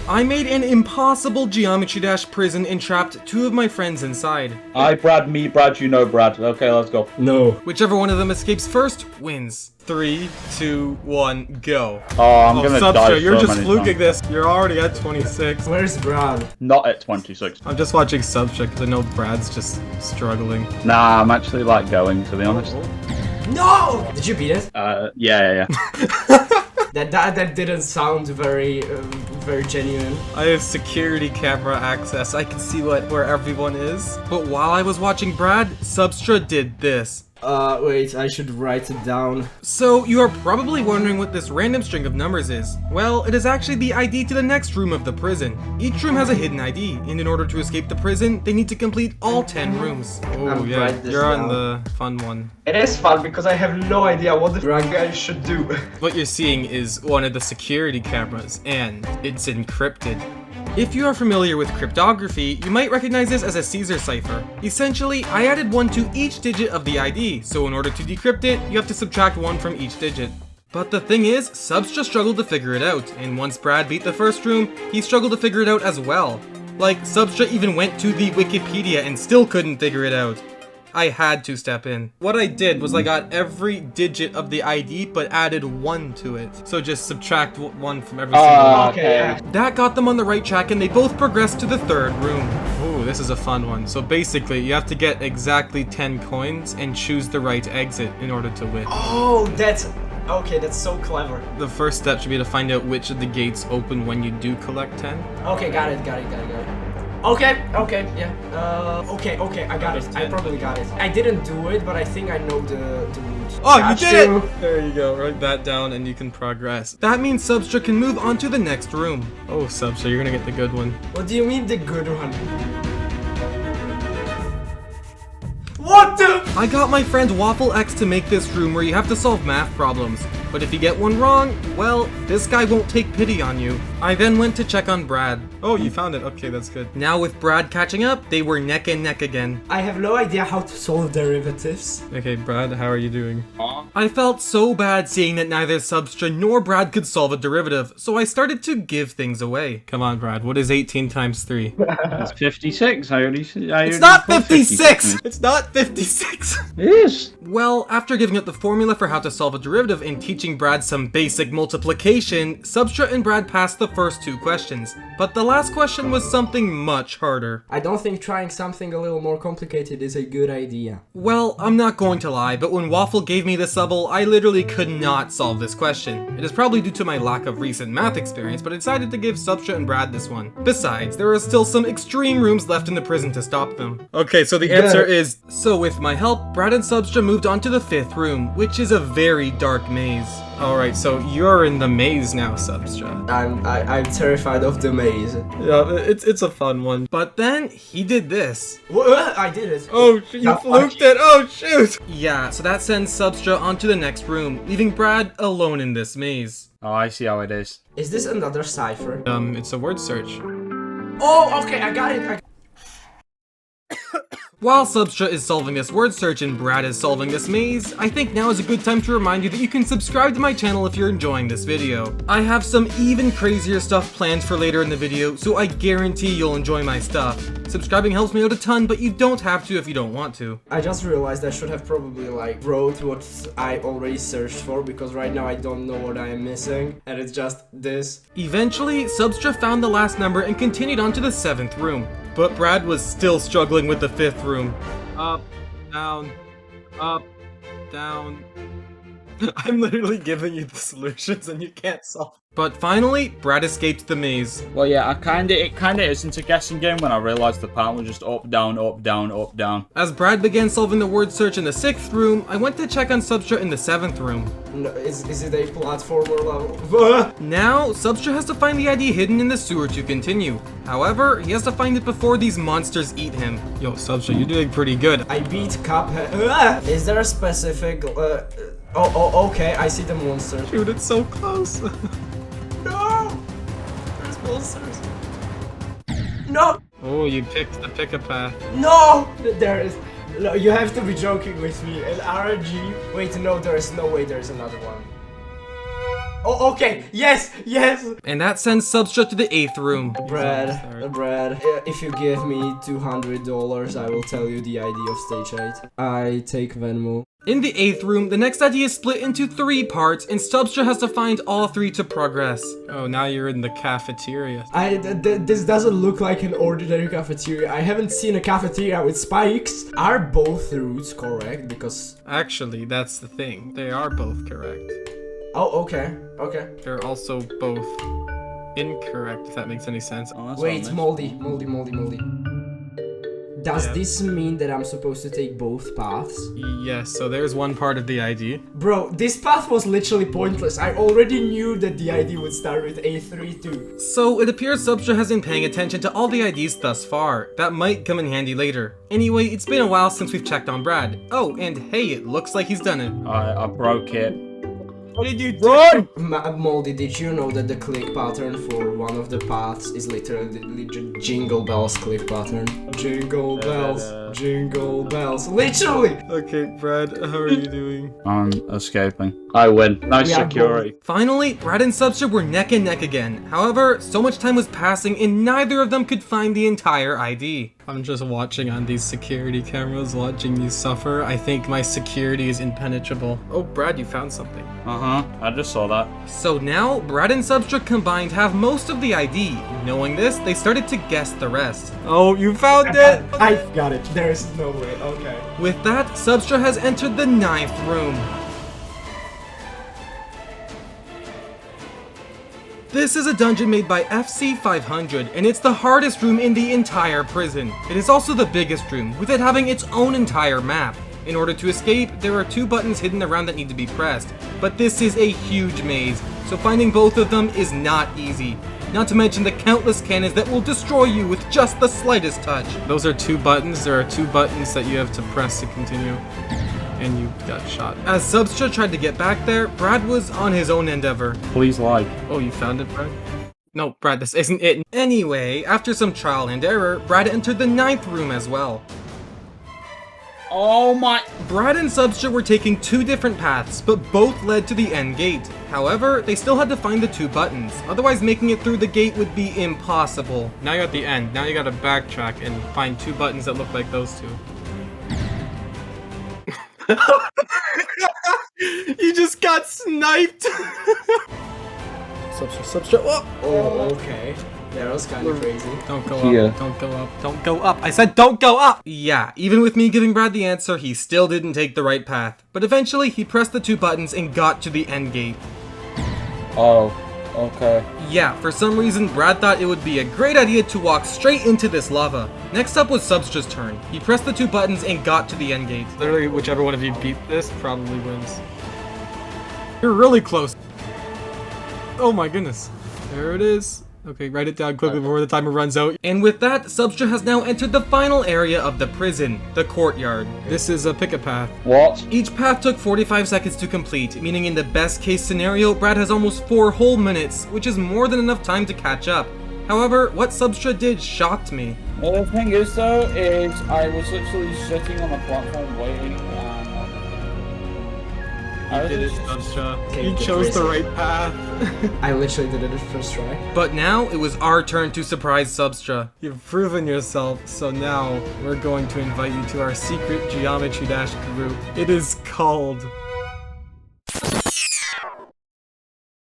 I made an impossible geometry dash prison and trapped 2 of my friends inside. I, Brad, me, Brad, you know Brad. Okay, let's go. No. Whichever one of them escapes first wins. 3, 2, 1, go. Oh, I'm gonna die Substra, so you're just many fluking times. this. You're already at 26. Where's Brad? Not at 26. I'm just watching Substra because I know Brad's just struggling. Nah, I'm actually like going, to be honest. No! Did you beat it? Yeah. That didn't sound very genuine. I have security camera access. I can see where everyone is. But while I was watching Brad, Substra did this. Wait, I should write it down. So, you are probably wondering what this random string of numbers is. Well, it is actually the ID to the next room of the prison. Each room has a hidden ID, and in order to escape the prison, they need to complete all 10 rooms. Oh yeah, you're on the fun one. It is fun because I have no idea what the drug guy should do. What you're seeing is one of the security cameras, and it's encrypted. If you are familiar with cryptography, you might recognize this as a Caesar cipher. Essentially, I added 1 to each digit of the ID, so in order to decrypt it, you have to subtract 1 from each digit. But the thing is, Substra struggled to figure it out, and once Brad beat the first room, he struggled to figure it out as well. Like, Substra even went to the Wikipedia and still couldn't figure it out. I had to step in. What I did was I got every digit of the ID but added 1 to it. So just subtract 1 from every single one. Okay. That got them on the right track and they both progressed to the 3rd room. Ooh, this is a fun one. So basically, you have to get exactly 10 coins and choose the right exit in order to win. Oh, that's so clever. The first step should be to find out which of the gates open when you do collect 10. Okay, got it. Okay, yeah. Okay, I got it. I probably got it. I didn't do it, but I think I know the route. Oh, you did it! There you go. Write that down and you can progress. That means Substra can move on to the next room. Oh, Substra, you're gonna get the good one. What do you mean the good one? What the? I got my friend Waffle X to make this room where you have to solve math problems. But if you get one wrong, well, this guy won't take pity on you. I then went to check on Brad. Oh, you found it. Okay, that's good. Now with Brad catching up, they were neck and neck again. I have no idea how to solve derivatives. Okay, Brad, how are you doing? I felt so bad seeing that neither Substra nor Brad could solve a derivative, so I started to give things away. Come on, Brad, what is 18 times 3? It's 56. It's not 56! It's not 56! It is. Well, after giving up the formula for how to solve a derivative and teaching Brad some basic multiplication, Substra and Brad passed the first 2 questions. But the last question was something much harder. I don't think trying something a little more complicated is a good idea. Well, I'm not going to lie, but when Waffle gave me the subble, I literally could not solve this question. It is probably due to my lack of recent math experience, but I decided to give Substra and Brad this one. Besides, there are still some extreme rooms left in the prison to stop them. Okay, so the answer is... So with my help, Brad and Substra moved on to the 5th room, which is a very dark maze. Alright, so you're in the maze now, Substra. I'm terrified of the maze. Yeah, it's a fun one. But then, he did this. What? I did it. Oh, you fluked it! Oh, shoot! Yeah, so that sends Substra onto the next room, leaving Brad alone in this maze. Oh, I see how it is. Is this another cipher? It's a word search. Oh, okay, I got it. While Substra is solving this word search and Brad is solving this maze, I think now is a good time to remind you that you can subscribe to my channel if you're enjoying this video. I have some even crazier stuff planned for later in the video, so I guarantee you'll enjoy my stuff. Subscribing helps me out a ton, but you don't have to if you don't want to. I just realized I should have probably wrote what I already searched for, because right now I don't know what I am missing, and it's just this. Eventually, Substra found the last number and continued on to the 7th room. But Brad was still struggling with the 5th room. Up, down, I'm literally giving you the solutions and you can't solve. But finally, Brad escaped the maze. Well, yeah, it kinda isn't a guessing game when I realized the pattern was just up, down, up, down, up, down. As Brad began solving the word search in the 6th room, I went to check on Substra in the 7th room. No, is it a platformer level? Now, Substra has to find the ID hidden in the sewer to continue. However, he has to find it before these monsters eat him. Yo, Substra, you're doing pretty good. I beat Cuphead. Is there a specific... Oh, okay, I see the monster. Dude, it's so close. No! There's monsters. No! Oh, you picked the pick-a-path. No! There is... No, you have to be joking with me. An RNG... Wait, no, there is no way there's another one. Oh, okay. Yes, yes. And that sends Substra to the 8th room. Brad, if you give me $200, I will tell you the ID of stage 8. I take Venmo. In the 8th room, the next ID is split into 3 parts, and Substra has to find all 3 to progress. Oh, now you're in the cafeteria. This doesn't look like an ordinary cafeteria. I haven't seen a cafeteria with spikes. Are both routes correct? Because... Actually, that's the thing. They are both correct. Oh, okay. Okay. They're also both incorrect, if that makes any sense. Oh, Wait, moldy. Does Yeah. this mean that I'm supposed to take both paths? Yes, so there's one part of the ID. Bro, this path was literally pointless. I already knew that the ID would start with A3 too. So it appears Substra has been paying attention to all the IDs thus far. That might come in handy later. Anyway, it's been a while since we've checked on Brad. Oh, and hey, it looks like he's done it. I broke it. What did you do? Run! Moldy, did you know that the click pattern for one of the paths is literally Jingle Bells click pattern? Jingle bells, jingle bells. Literally! Okay, Brad, how are you doing? I'm escaping. I win. Nice Yeah, security. Finally, Brad and Substra were neck and neck again. However, so much time was passing and neither of them could find the entire ID. I'm just watching on these security cameras, watching you suffer. I think my security is impenetrable. Oh, Brad, you found something. I just saw that. So now, Brad and Substra combined have most of the ID. Knowing this, they started to guess the rest. Oh, you found it! I got it. There is no way. Okay. With that, Substra has entered the 9th room. This is a dungeon made by FC500, and it's the hardest room in the entire prison. It is also the biggest room, with it having its own entire map. In order to escape, there are 2 buttons hidden around that need to be pressed, but this is a huge maze, so finding both of them is not easy. Not to mention the countless cannons that will destroy you with just the slightest touch. Those are 2 buttons. There are 2 buttons that you have to press to continue. And you got shot. As Substra tried to get back there, Brad was on his own endeavor. Please like. Oh, you found it, Brad? No, Brad, this isn't it. Anyway, after some trial and error, Brad entered the 9th room as well. Oh my... Brad and Substra were taking 2 different paths, but both led to the end gate. However, they still had to find the 2 buttons, otherwise making it through the gate would be impossible. Now you're at the end. Now you gotta backtrack and find 2 buttons that look like those 2. You just got sniped! Substra. Oh, okay. That was kind of crazy. Don't go up, don't go up, don't go up. I said don't go up! Yeah, even with me giving Brad the answer, he still didn't take the right path. But eventually, he pressed the 2 buttons and got to the end gate. Oh, okay. Yeah, for some reason, Brad thought it would be a great idea to walk straight into this lava. Next up was Substra's turn. He pressed the 2 buttons and got to the end gate. Literally, whichever one of you beat this probably wins. You're really close. Oh my goodness. There it is. Okay, write it down quickly before the timer runs out. And with that, Substra has now entered the final area of the prison, the courtyard. This is a pick a path. What? Each path took 45 seconds to complete, meaning in the best case scenario, Brad has almost 4 whole minutes, which is more than enough time to catch up. However, what Substra did shocked me. Well, the thing is though, is I was literally sitting on the platform waiting and... You did it, Substra. Okay, You good chose the reason. right path. I literally did it first try. But now, it was our turn to surprise Substra. You've proven yourself, so now, we're going to invite you to our secret Geometry Dash group. It is called